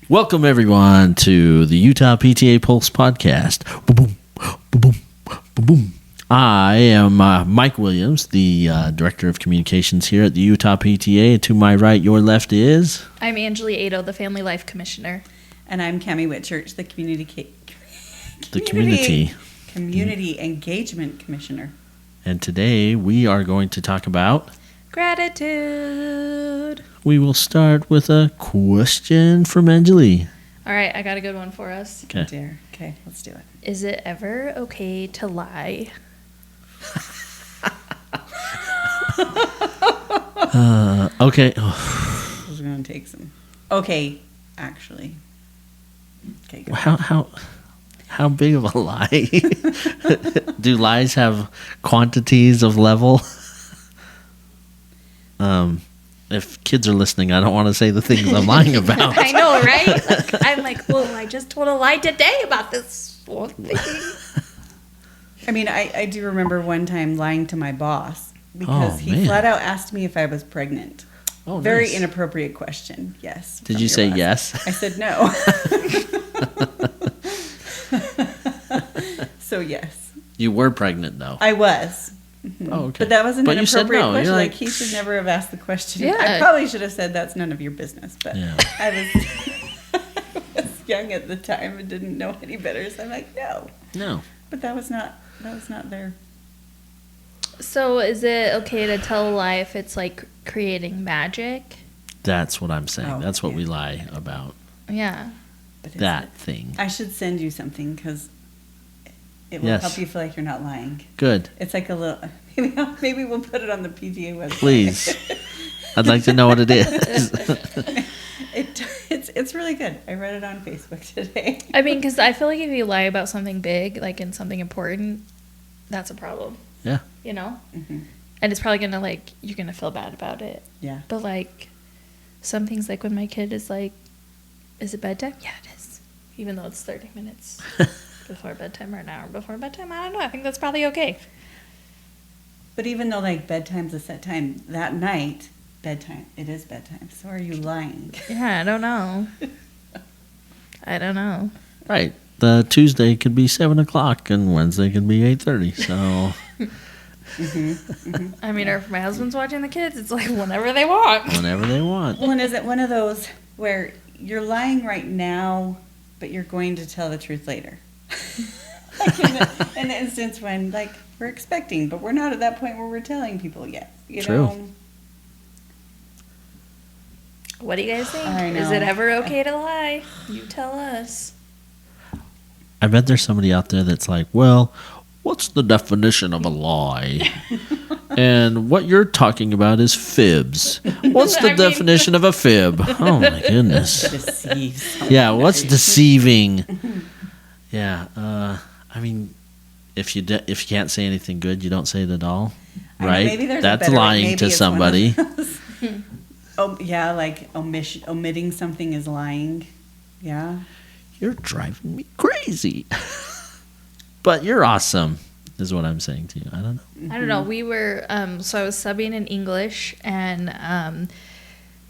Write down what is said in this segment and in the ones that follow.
Welcome, everyone, to the Utah PTA Pulse Podcast. Boom, boom, boom, boom, boom. I am Mike Williams, the Director of Communications here at the Utah PTA. To my right, your left is... I'm Angelee Aedo, the Family Life Commissioner. And I'm Cammy Whitchurch, the Community Engagement Commissioner. And today we are going to talk about... Gratitude. We will start with a question from Angelee. All right, I got a good one for us. Okay. Okay, let's do it. Is it ever okay to lie? Okay. This is going to take some... Okay, actually. Okay, go. How big of a lie? Do lies have quantities of level? If kids are listening, I don't want to say the things I'm lying about. I know, right? I'm like, well, I just told a lie today about this one thing. I mean, I do remember one time lying to my boss because he flat out asked me if I was pregnant. Oh, Very nice. inappropriate question. Yes. Did you say yes? I said no. So yes. You were pregnant, though. I was. Oh, okay. But that was an But you said inappropriate no. question. You're Like, like, he should never have asked the question. Yeah. I probably should have said that's none of your business. But Yeah. I was young at the time and didn't know any better. So I'm like, no. No. But that was not there. So is it okay to tell a lie if it's like creating magic? That's what I'm saying. Oh, That's what yeah. we lie about. Yeah. But is That it? thing. I should send you something because it will Yes. help you feel like you're not lying. Good. It's like a little. Maybe we'll put it on the PTA website. Please. I'd like to know what it is. It's really good. I read it on Facebook today. I mean, because I feel like if you lie about something big, like in something important, that's a problem. Yeah. You know? Mm-hmm. And it's probably gonna you're gonna feel bad about it. Yeah. But some things, like when my kid is like, is it bedtime? Yeah, it is. Even though it's 30 minutes before bedtime or an hour before bedtime, I don't know. I think that's probably okay. But even though bedtime's a set time, that night, it is bedtime. So are you lying? Yeah, I don't know. I don't know. Right. The Tuesday could be 7 o'clock and Wednesday could be 8:30. So I mean, or if my husband's watching the kids, it's like whenever they want. whenever they want. Well, and is it one of those where you're lying right now, but you're going to tell the truth later? Like in the instance when, we're expecting, but we're not at that point where we're telling people yet. You True. know? What do you guys think? I know. Is it ever okay to lie? You tell us. I bet there's somebody out there that's like, well, what's the definition of a lie? And what you're talking about is fibs. What's the definition of a fib? Oh, my goodness. Deceives. Yeah, what's deceiving? Yeah, I mean, if you can't say anything good, you don't say it at all, I know, right? maybe there's a That's better way. lying Maybe to it's one of somebody. those. Oh, yeah, omitting something is lying. Yeah. You're driving me crazy. But you're awesome, is what I'm saying to you. I don't know. I don't know. We were, so I was subbing in English, and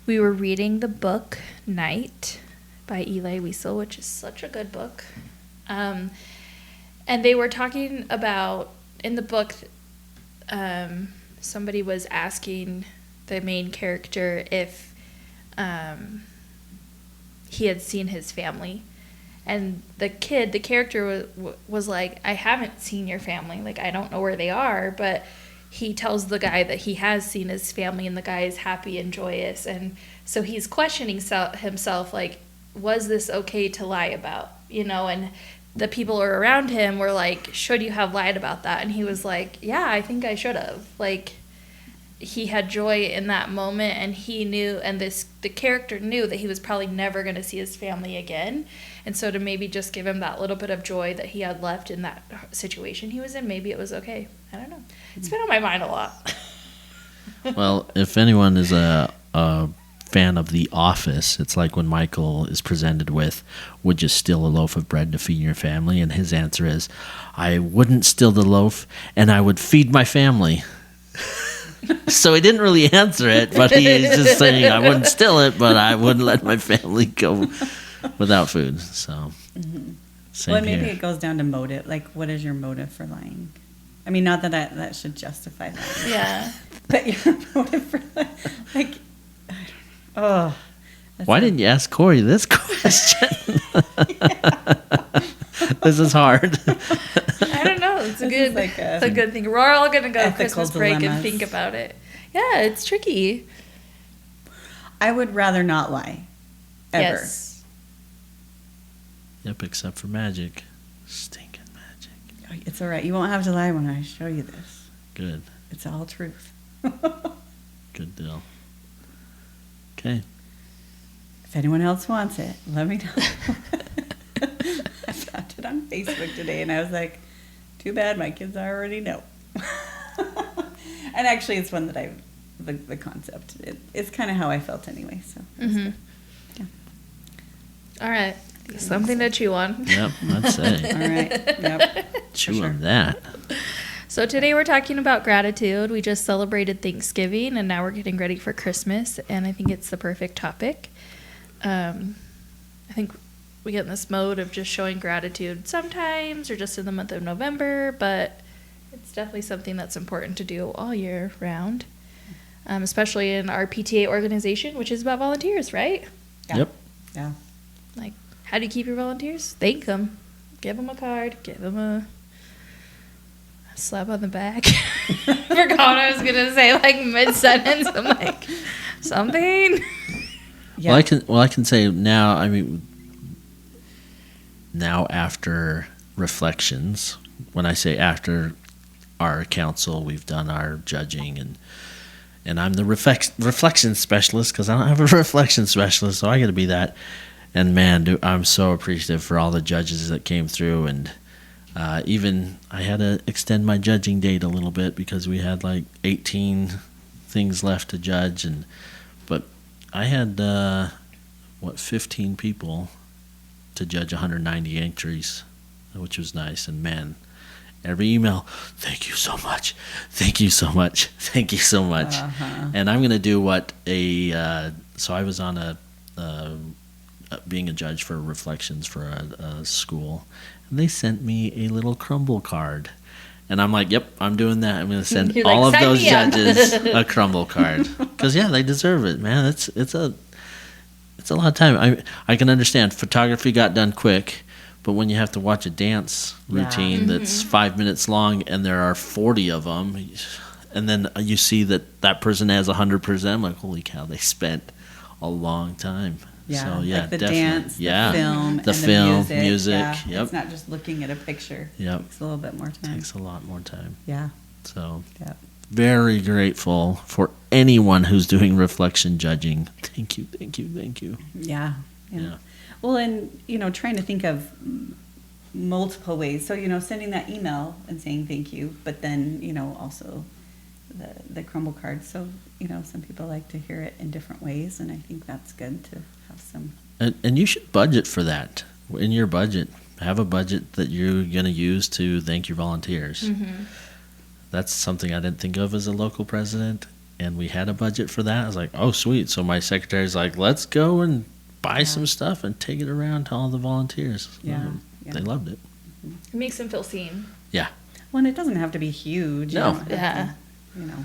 we were reading the book Night by Eli Wiesel, which is such a good book. And they were talking about, in the book, somebody was asking the main character if he had seen his family. And the character was like, I haven't seen your family. I don't know where they are. But he tells the guy that he has seen his family, and the guy is happy and joyous. And so he's questioning himself, was this okay to lie about? And the people around him were like, should you have lied about that? And he was like, yeah, I think I should have. He had joy in that moment, and he knew, and the character knew that he was probably never going to see his family again. And so to maybe just give him that little bit of joy that he had left in that situation he was in, maybe it was okay. I don't know. It's been on my mind a lot. Well, if anyone is a fan of The Office, it's like when Michael is presented with, would you steal a loaf of bread to feed your family? And his answer is, I wouldn't steal the loaf, and I would feed my family. So he didn't really answer it, but he is just saying, I wouldn't steal it, but I wouldn't let my family go without food. So same Well, maybe here. it goes down to motive. Like, what is your motive for lying? I mean, not that that should justify that. Yeah. But your motive for like, oh. Why didn't you ask Corey this question? This is hard. I don't know. It's a This is good, like it's a good thing. We're all gonna go ethical Christmas break and dilemmas. think about it. Yeah, it's tricky. I would rather not lie. Ever. Yes. Yep, except for magic. Stinking magic. It's all right. You won't have to lie when I show you this. Good. It's all truth. Good deal. Okay. If anyone else wants it, let me know. I found it on Facebook today, and I was like, too bad my kids already know. And actually, it's one that the concept. It's kind of how I felt anyway. So. Mm-hmm. Yeah. All right. Something to chew on. Yep, I'd say. All right. Yep. Chew sure. on that. So today we're talking about gratitude. We just celebrated Thanksgiving, and now we're getting ready for Christmas, and I think it's the perfect topic. I think we get in this mode of just showing gratitude sometimes or just in the month of November, but it's definitely something that's important to do all year round, especially in our PTA organization, which is about volunteers, right? Yeah. Yep. Yeah. Like, how do you keep your volunteers? Thank them. Give them a card. Give them a slap on the back. I forgot what I was going to say, like, mid-sentence. I'm like, something? Yeah. Well, I can say now. I mean, now after reflections, when I say after our council, we've done our judging, and I'm the reflection specialist because I don't have a reflection specialist, so I got to be that. And man, I'm so appreciative for all the judges that came through, and even I had to extend my judging date a little bit because we had like 18 things left to judge, but I had 15 people to judge 190 entries, which was nice. And man, every email, thank you so much, thank you so much, thank you so much. Uh-huh. And I'm gonna do what so I was on being a judge for reflections for a school, and they sent me a little crumble card. And I'm like, yep, I'm doing that. I'm going to send You're all like, of "Sign those me up." judges a crumble card. Because, yeah, they deserve it, man. It's a lot of time. I can understand photography got done quick, but when you have to watch a dance routine that's 5 minutes long and there are 40 of them, and then you see that person has 100%, I'm like, holy cow, they spent a long time. Yeah, So, yeah, like the definitely. dance, Yeah. the film, The and film, the music, Yeah, yep. It's not just looking at a picture. Yep. It takes a little bit more time. Takes a lot more time. Yeah, So, yeah. very grateful for anyone who's doing reflection judging. Thank you, thank you, thank you. Yeah. Yeah. Well, and, trying to think of multiple ways. So, sending that email and saying thank you, but then, also the crumble card. So, some people like to hear it in different ways, and I think that's good to have some. And you should budget for that in your budget. Have a budget that you're going to use to thank your volunteers. Mm-hmm. That's something I didn't think of as a local president, and we had a budget for that. I was like, oh, sweet. So my secretary's like, let's go and buy some stuff and take it around to all the volunteers. Yeah. They loved it. It makes them feel seen. Yeah. Well, and it doesn't have to be huge. You No. don't have Yeah. to,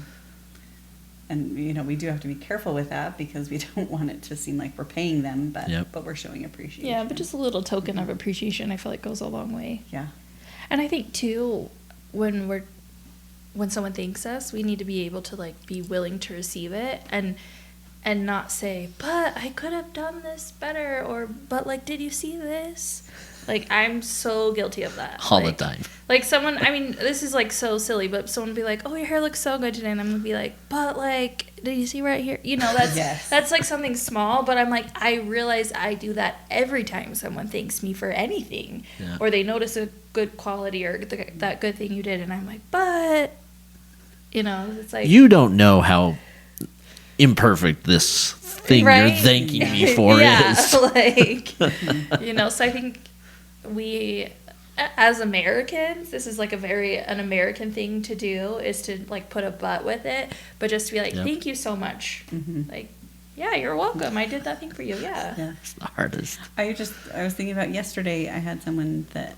and, we do have to be careful with that because we don't want it to seem like we're paying them, but we're showing appreciation. Yeah, but just a little token of appreciation, I feel like goes a long way. Yeah. And I think too, when someone thanks us, we need to be able to like be willing to receive it and not say, but I could have done this better, or but like, did you see this? Like, I'm so guilty of that. All like, the time. Like someone, I mean, this is like so silly, but someone would be like, oh, your hair looks so good today. And I'm going to be like, but like, did you see right here? That's Yes. that's like something small, but I'm like, I realize I do that every time someone thanks me for anything. Yeah. Or they notice a good quality or that good thing you did. And I'm like, but, it's like. You don't know how imperfect this thing you're Right? thanking me for yeah, is. like, so I think we, as Americans, this is like an American thing to do, is to like put a but with it, but just to be like, Yep. thank you so much. Mm-hmm. Like, Yeah, you're welcome. I did that thing for you. Yeah. Yeah. It's the hardest. I was thinking about yesterday, I had someone that,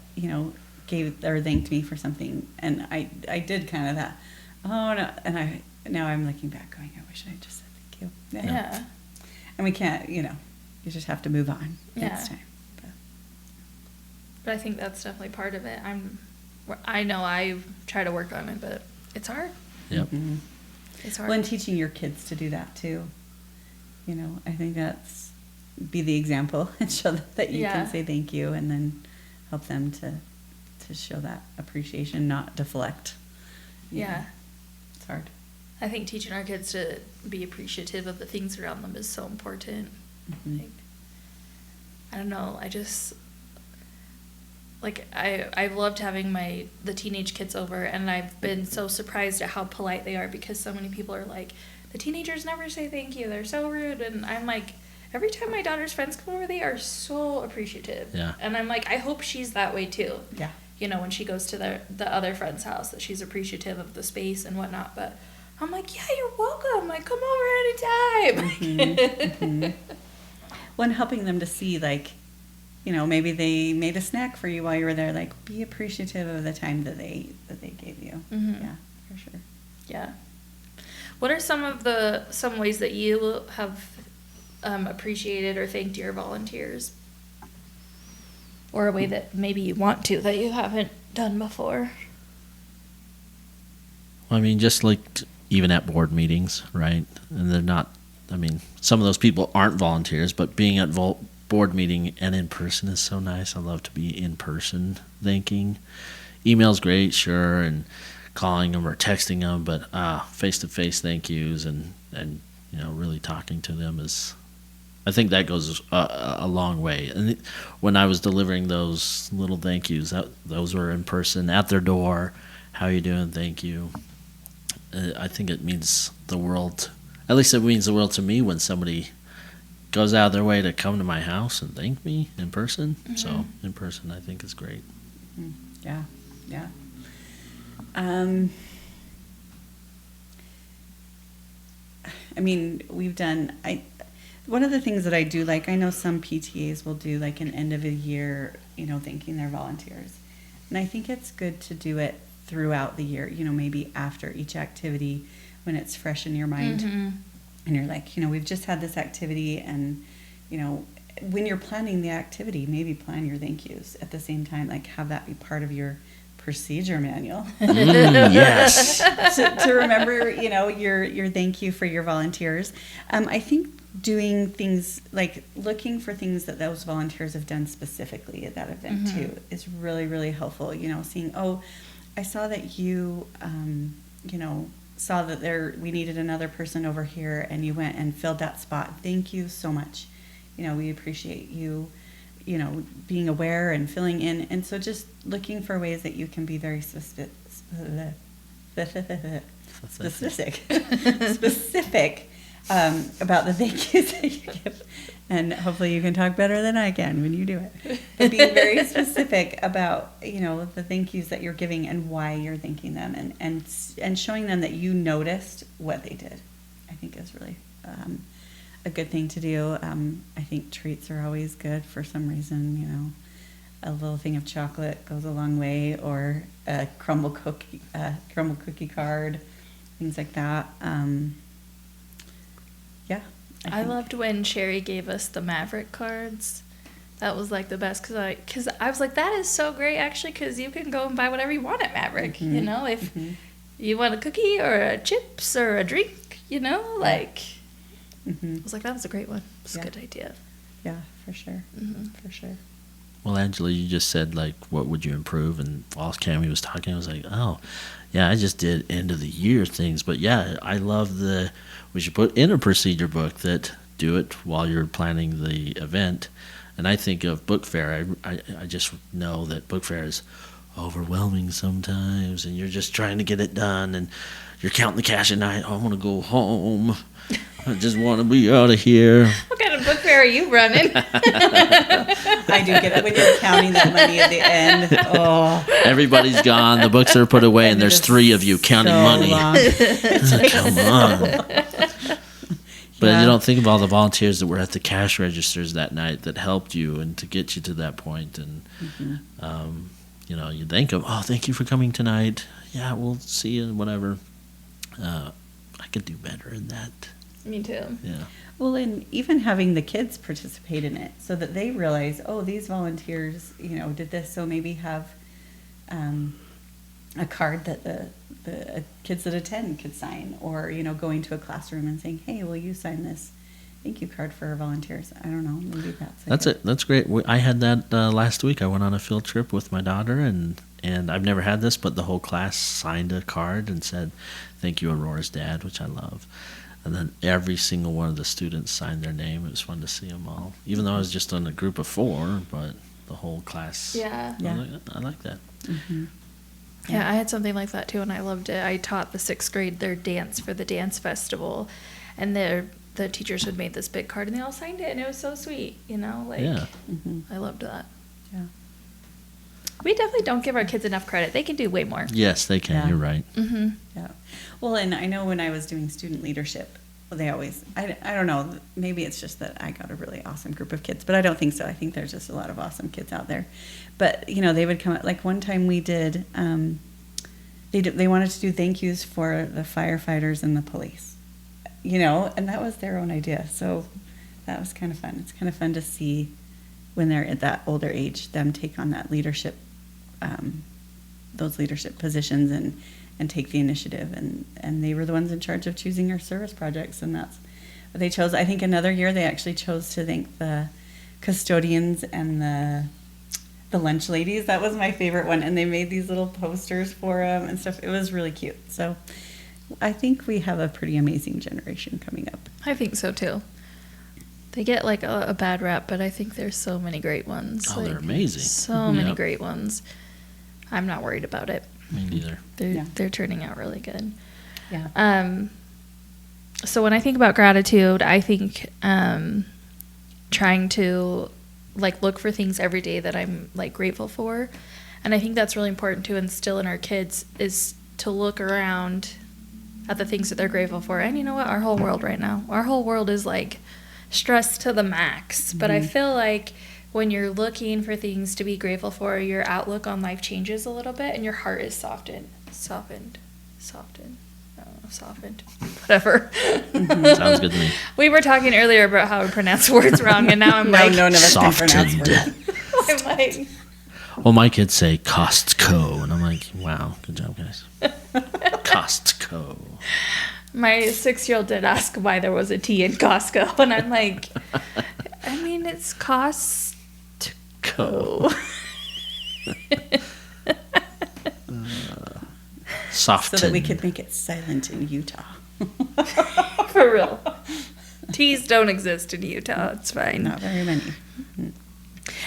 gave or thanked me for something, and I did kind of that, oh no, and now I'm looking back going, I wish I had just said thank you. Yeah. And we can't, you just have to move on next time. But I think that's definitely part of it. I know I try to work on it, but it's hard. Yep. Mm-hmm. It's hard. Well, and teaching your kids to do that too. I think that's be the example and show that you can say thank you, and then help them to show that appreciation, not deflect. Yeah. It's hard. I think teaching our kids to be appreciative of the things around them is so important. Mm-hmm. I don't know. I've loved having the teenage kids over, and I've been so surprised at how polite they are, because so many people are like, the teenagers never say thank you, they're so rude, and I'm like, every time my daughter's friends come over, they are so appreciative. Yeah. And I'm like, I hope she's that way too. Yeah. When she goes to the other friend's house, that she's appreciative of the space and whatnot. But I'm like, yeah, you're welcome. Like, come over anytime. Mm-hmm. Mm-hmm. Well, and helping them to see, maybe they made a snack for you while you were there. Like, be appreciative of the time that they gave you. Mm-hmm. Yeah, for sure. Yeah. What are some ways that you have appreciated or thanked your volunteers? Or a way that maybe you want to, that you haven't done before? I mean, just like even at board meetings, right? And they're not, some of those people aren't volunteers, but being at board meeting and in person is so nice. I love to be in person thanking. Email's great, sure, and calling them or texting them, but face-to-face thank yous and really talking to them is, I think that goes a long way. And when I was delivering those little thank yous, those were in person at their door. How you doing? Thank you. I think it means the world. At least it means the world to me when somebody goes out of their way to come to my house and thank me in person. Mm-hmm. So in person, I think is great. Yeah, yeah. We've done. One of the things that I do, I know some PTAs will do an end of a year, thanking their volunteers. And I think it's good to do it throughout the year, maybe after each activity when it's fresh in your mind. Mm-hmm. And you're like, we've just had this activity, and, when you're planning the activity, maybe plan your thank yous at the same time, have that be part of your procedure manual. Yes. to remember, your thank you for your volunteers. I think doing things looking for things that those volunteers have done specifically at that event mm-hmm. too is really, really helpful. Seeing, I saw that you, saw that we needed another person over here, and you went and filled that spot. Thank you so much. We appreciate you, being aware and filling in. And so just looking for ways that you can be very specific about the thank yous that you give. And hopefully you can talk better than I can when you do it. But being very specific about, the thank yous that you're giving and why you're thanking them, and showing them that you noticed what they did, I think is really a good thing to do. I think treats are always good for some reason, a little thing of chocolate goes a long way, or a crumble cookie card, things like that. Yeah. I loved when Sherry gave us the Maverick cards. That was the best, because I was like, that is so great actually, because you can go and buy whatever you want at Maverick. Mm-hmm. If mm-hmm. you want a cookie or a chips or a drink, Mm-hmm. I was like, that was a great one. It's a good idea. Yeah, for sure. Mm-hmm. For sure. Well, Angelee, you just said, what would you improve? And while Cammy was talking, I was like, oh, yeah, I just did end of the year things. But, yeah, I love we should put in a procedure book that do it while you're planning the event. And I think of book fair. I just know that book fair is overwhelming sometimes, and you're just trying to get it done, and you're counting the cash at night. Oh, I want to go home. I just want to be out of here. What kind of book fair are you running? I do get it when you're counting that money at the end. Oh, everybody's gone. The books are put away, and there's three of you counting money. It's come on. But Yeah. you don't think of all the volunteers that were at the cash registers that night that helped you and to get you to that point. And, you know, you think of, oh, thank you for coming tonight. Yeah, we'll see you, whatever. I could do better in that. Me too. Yeah. Well, and even having the kids participate in it so that they realize, oh, these volunteers, you know, did this, so maybe have a card that the kids that attend could sign, or, you know, going to a classroom and saying, hey, will you sign this thank you card for our volunteers? I don't know, maybe that's It. That's great. I had that last week. I went on a field trip with my daughter, and I've never had this, but the whole class signed a card and said, thank you, Aurora's dad, which I love. And then every single one of the students signed their name. It was fun to see them all, even though I was just on a group of 4, but the whole class. Yeah. I like that. Mm-hmm. Yeah, I had something like that too, and I loved it. I taught the 6th grade their dance for the dance festival, and the teachers had made this big card, and they all signed it, and it was so sweet, you know? Like, Yeah. I loved that. Yeah. We definitely don't give our kids enough credit. They can do way more. Yes, they can. Yeah. You're right. Mm-hmm. Yeah. Well, and I know when I was doing student leadership, they always, I don't know, maybe it's just that I got a really awesome group of kids, but I don't think so. I think there's just a lot of awesome kids out there. But, you know, they would come, like one time we did, they wanted to do thank yous for the firefighters and the police, you know, and that was their own idea. So that was kind of fun. It's kind of fun to see when they're at that older age, them take on that leadership, those leadership positions and take the initiative, and they were the ones in charge of choosing our service projects, and that's what they chose. I think another year they actually chose to thank the custodians and the lunch ladies. That was my favorite one, and they made these little posters for them and stuff. It was really cute. So I think we have a pretty amazing generation coming up. I think so too. They get like a bad rap, but I think there's so many great ones. Oh, like, they're amazing. So many Yep. great ones. I'm not worried about it. Me neither. They're turning out really good. Yeah. So when I think about gratitude, I think trying to like look for things every day that I'm like grateful for, and I think that's really important to instill in our kids, is to look around at the things that they're grateful for. And you know what? Our whole world right now, our whole world is like stressed to the max. But I feel like when you're looking for things to be grateful for, your outlook on life changes a little bit, and your heart is softened, whatever. Sounds good to me. We were talking earlier about how we pronounce words wrong, and now I'm like, none of us can pronounce softened. words. I'm like, Well, my kids say Costco, and I'm like, wow, good job, guys. Costco. my 6-year-old did ask why there was a T in Costco, and I'm like, I mean, it's Costco. So Softened. that we could make it silent in Utah. For real. T's don't exist in Utah. It's fine. Not very many.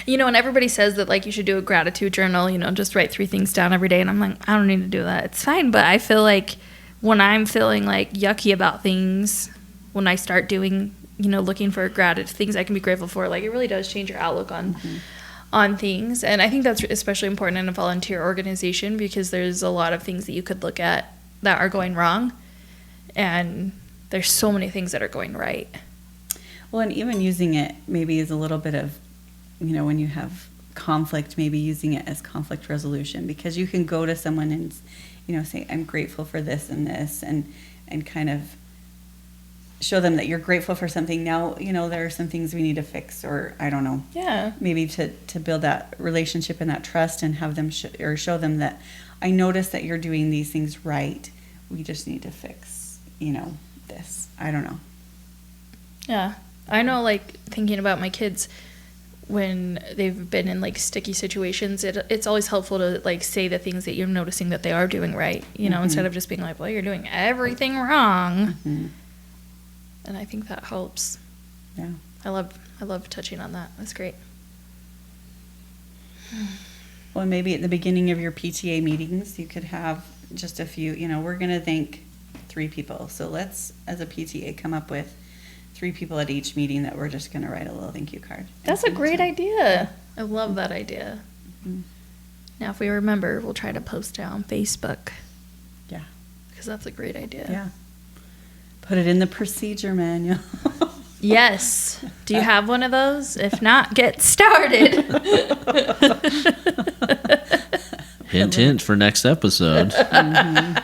You know, and everybody says that, like, you should do a gratitude journal, you know, just write 3 things down every day. And I'm like, I don't need to do that. It's fine. But I feel like when I'm feeling, like, yucky about things, when I start doing, you know, looking for gratitude, things I can be grateful for, like, it really does change your outlook on things. And I think that's especially important in a volunteer organization, because there's a lot of things that you could look at that are going wrong. And there's so many things that are going right. Well, and even using it maybe as a little bit of, you know, when you have conflict, maybe using it as conflict resolution, because you can go to someone and, you know, say, I'm grateful for this and this, and kind of show them that you're grateful for something. Now, you know, there are some things we need to fix, or I don't know. Yeah. Maybe to build that relationship and that trust, and have them show them that I notice that you're doing these things right. We just need to fix, you know, this. I don't know. Yeah. I know, like, thinking about my kids, when they've been in, like, sticky situations, it's always helpful to, like, say the things that you're noticing that they are doing right, you know, instead of just being like, well, you're doing everything wrong. And I think that helps. Yeah. I love touching on that. That's great. Well, maybe at the beginning of your PTA meetings, you could have just a few, you know, we're going to thank 3 people. So let's, as a PTA, come up with 3 people at each meeting that we're just going to write a little thank you card. That's a great idea. I love that idea. Mhm. Now, if we remember, we'll try to post it on Facebook, Yeah. because that's a great idea. Yeah. Put it in the procedure manual. Yes. Do you have one of those? If not, get started. Hint, hint for next episode. I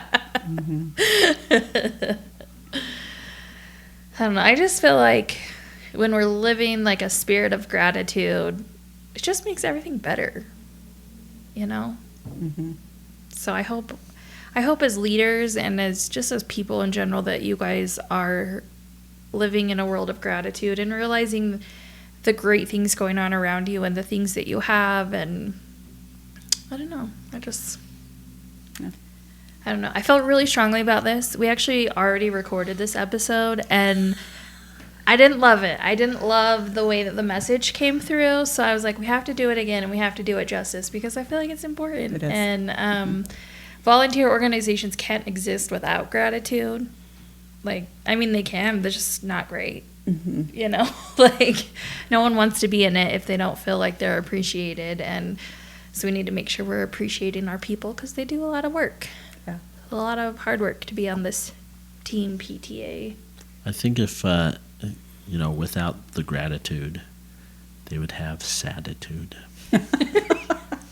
don't know. I just feel like when we're living like a spirit of gratitude, it just makes everything better, you know? Mm-hmm. So I hope as leaders and as just as people in general that you guys are living in a world of gratitude and realizing the great things going on around you and the things that you have. And I don't know. I don't know. I felt really strongly about this. We actually already recorded this episode, and I didn't love it. I didn't love the way that the message came through. So I was like, we have to do it again, and we have to do it justice because I feel like it's important. It is. And volunteer organizations can't exist without gratitude. Like, I mean, they can. They're just not great. Mm-hmm. You know, like no one wants to be in it if they don't feel like they're appreciated. And so we need to make sure we're appreciating our people because they do a lot of work. Yeah. A lot of hard work to be on this team PTA. I think if, without the gratitude, they would have saditude.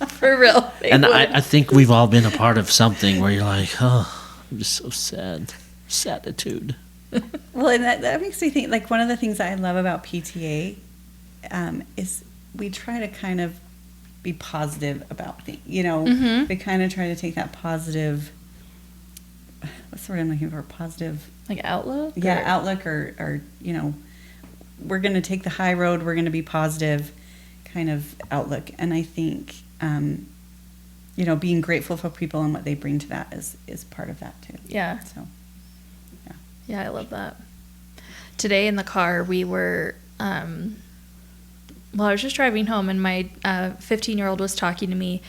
For real. And I think we've all been a part of something where you're like, oh, I'm just so sad. Saditude. Well, and that makes me think, like, one of the things I love about PTA is we try to kind of be positive about things, Mm-hmm. We kind of try to take that positive, what's the word I'm looking for, positive, Like outlook? yeah, outlook or we're going to take the high road, we're going to be positive kind of outlook. And I think, being grateful for people and what they bring to that is part of that too. Yeah. So, yeah. Yeah, I love that. Today in the car, we were, I was just driving home, and my 15-year-old was talking to me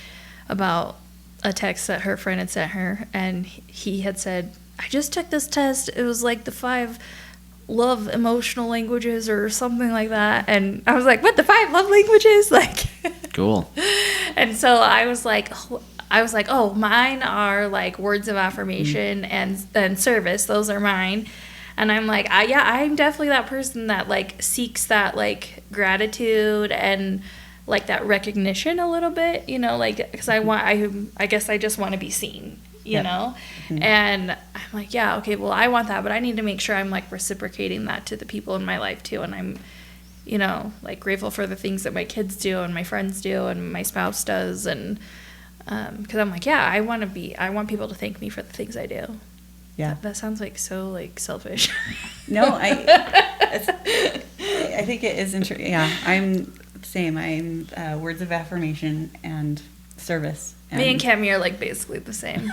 about a text that her friend had sent her, and he had said, I just took this test. It was like the 5 love emotional languages or something like that. And I was like, what, the 5 love languages? Like, Cool. And so I was like, oh, mine are like words of affirmation and service. Those are mine. And I'm like, I'm definitely that person that like seeks that like gratitude and like that recognition a little bit, like, because I guess I just want to be seen, you know? Mm-hmm. And I'm like, yeah, okay, well, I want that, but I need to make sure I'm like reciprocating that to the people in my life too. And I'm, like grateful for the things that my kids do and my friends do and my spouse does. And because I'm like, yeah, I want people to thank me for the things I do. Yeah. That sounds like so like selfish. No, I think it is interesting. Yeah, I'm the same. I'm words of affirmation and service. Me and Cammy are like basically the same.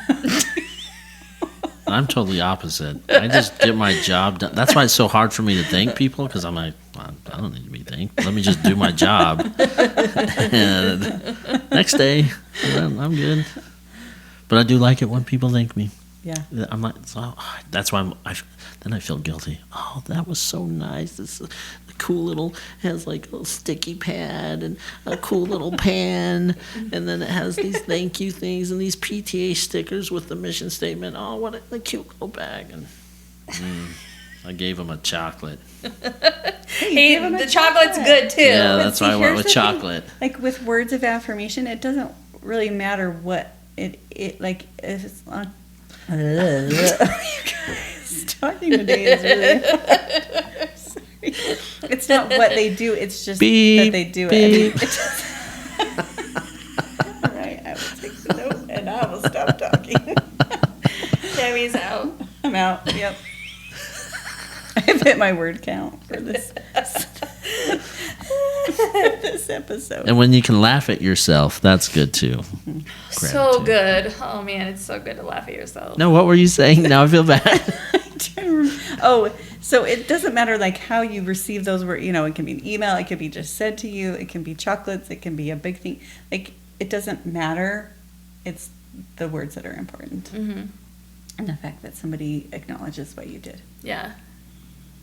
I'm totally opposite. I just get my job done. That's why it's so hard for me to thank people, because I'm like, well, I don't need to be thanked. Let me just do my job. And next day, I'm good. But I do like it when people thank me. Yeah. I'm like, so, that's why then I feel guilty. Oh, that was so nice. This is a cool little, has like a little sticky pad and a cool little pan. And then it has these thank you things and these PTA stickers with the mission statement. Oh, what a cute little bag. And I gave him a chocolate. Hey, the chocolate's good too. Yeah, that's why I went with chocolate. Like with words of affirmation, it doesn't really matter what it like if it's on. You guys, talking today is really sorry. It's not what they do, it's just that they do it. All right, I will take the note and I will stop talking. Tammy's out. I'm out. Yep. I've hit my word count for this this episode. And when you can laugh at yourself, that's good too. So good. Oh man, it's so good to laugh at yourself. No, what were you saying? Now I feel bad. Oh, so it doesn't matter like how you receive those words. It can be an email, it could be just said to you, it can be chocolates, it can be a big thing. Like it doesn't matter. It's the words that are important, Mm-hmm. and the fact that somebody acknowledges what you did. Yeah.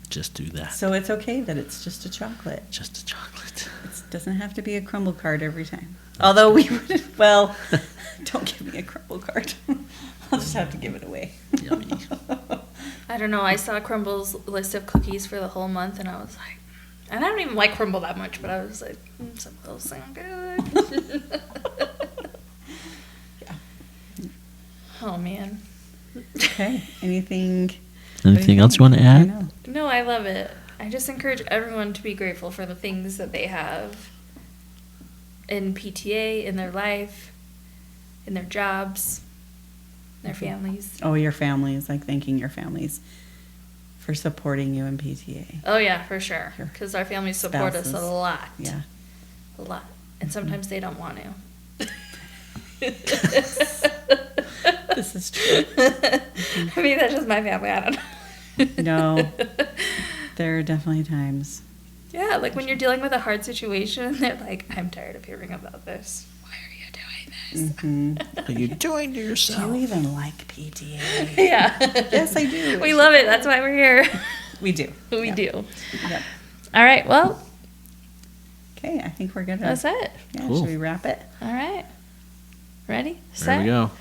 Just do that. So it's okay that it's just a chocolate. Just a chocolate. It doesn't have to be a crumble card every time. Although we would, well, don't give me a crumble card. I'll just have to give it away. Yummy. I I don't know. I saw Crumble's list of cookies for the whole month, and I was like, and I don't even like Crumble that much, but I was like, some of those sound good. Yeah. Oh, man. Okay. Anything else you want to I add? know. No, I love it. I just encourage everyone to be grateful for the things that they have in PTA, in their life, in their jobs, their families. Oh, your families, like thanking your families for supporting you in PTA. Oh, yeah, for sure. Your Because our families support us a spouses. lot. Yeah. A lot. And sometimes they don't want to. This is true. I mean, that's just my family. I don't know. No. There are definitely times. Yeah, like when you're dealing with a hard situation, and they're like, I'm tired of hearing about this. Why are you doing this? Mm-hmm. What are you doing to Do yourself? you even like PTA? Yeah. Yes, I do. We love it. That's why we're here. We do. We Yeah. do. Yep. All right. Well, Okay, I think we're good. that's it. Yeah, Cool. should we wrap it? All right. Ready? There we Set? go.